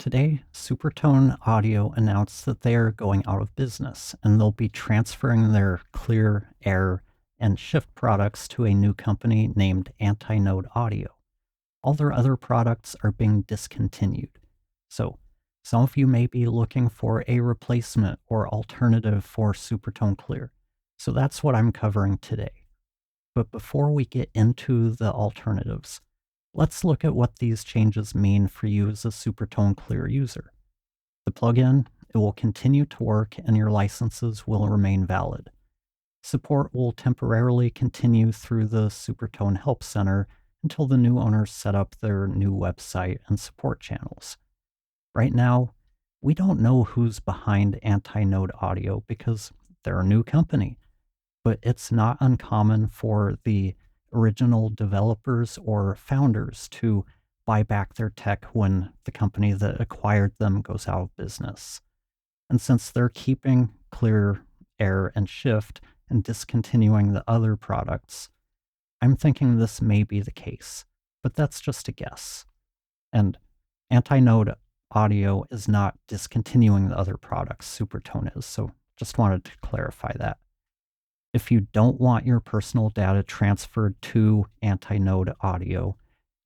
Today, Supertone Audio announced that they are going out of business and they'll be transferring their Clear, Air, and Shift products to a new company named Antinode Audio. All their other products are being discontinued. So, some of you may be looking for a replacement or alternative for Supertone Clear. So that's what I'm covering today. But before we get into the alternatives, let's look at what these changes mean for you as a Supertone Clear user. The plugin, it will continue to work and your licenses will remain valid. Support will temporarily continue through the Supertone Help Center until the new owners set up their new website and support channels. Right now, we don't know who's behind Antinode Audio because they're a new company, but it's not uncommon for the original developers or founders to buy back their tech when the company that acquired them goes out of business. And since they're keeping Clear, Air, and Shift and discontinuing the other products, I'm thinking this may be the case, but that's just a guess. And Antinode Audio is not discontinuing the other products, Supertone is, so just wanted to clarify that. If you don't want your personal data transferred to Antinode Audio,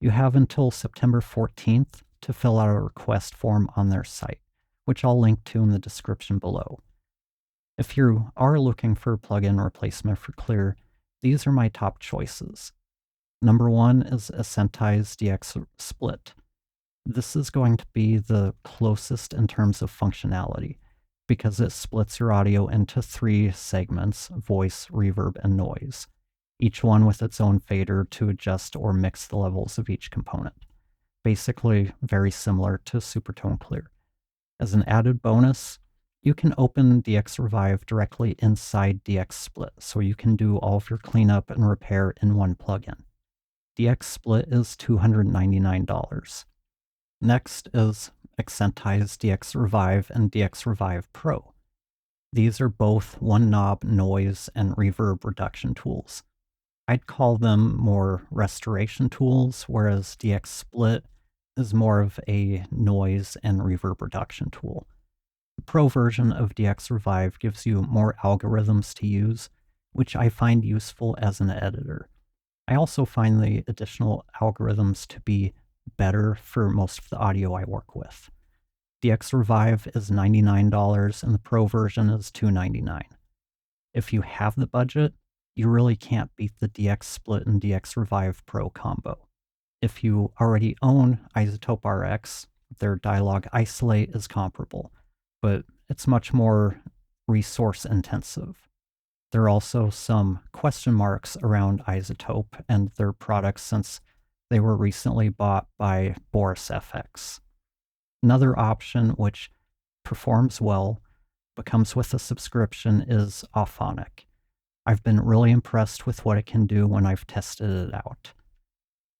you have until September 14th to fill out a request form on their site, which I'll link to in the description below. If you are looking for a plugin replacement for Clear, these are my top choices. Number one is Ascentize DX Split. This is going to be the closest in terms of functionality, because it splits your audio into 3 segments: voice, reverb, and noise, each one with its own fader to adjust or mix the levels of each component. Basically, very similar to Supertone Clear. As an added bonus, you can open DX Revive directly inside DX Split, so you can do all of your cleanup and repair in one plugin. DX Split is $299. Next is Accentize DX Revive and DX Revive Pro. These are both one-knob noise and reverb reduction tools. I'd call them more restoration tools, whereas DX Split is more of a noise and reverb reduction tool. The Pro version of DX Revive gives you more algorithms to use, which I find useful as an editor. I also find the additional algorithms to be better for most of the audio I work with. DX Revive is $99 and the Pro version is $299. If you have the budget, you really can't beat the DX Split and DX Revive Pro combo. If you already own Isotope RX, their Dialogue Isolate is comparable, but it's much more resource intensive. There are also some question marks around Isotope and their products since they were recently bought by Boris FX. Another option which performs well but comes with a subscription is Auphonic. I've been really impressed with what it can do when I've tested it out.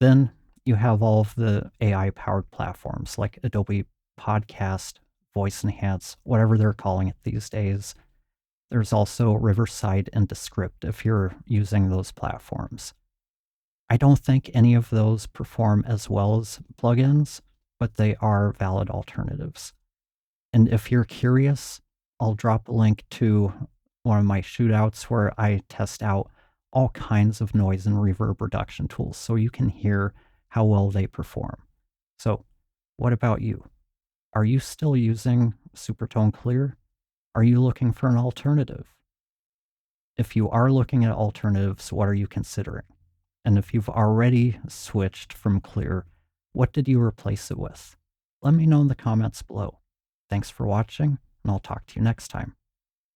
Then you have all of the AI-powered platforms like Adobe Podcast, Voice Enhance, whatever they're calling it these days. There's also Riverside and Descript if you're using those platforms. I don't think any of those perform as well as plugins, but they are valid alternatives. And if you're curious, I'll drop a link to one of my shootouts where I test out all kinds of noise and reverb reduction tools so you can hear how well they perform. So, what about you? Are you still using Supertone Clear? Are you looking for an alternative? If you are looking at alternatives, what are you considering? And if you've already switched from Clear, what did you replace it with? Let me know in the comments below. Thanks for watching, and I'll talk to you next time.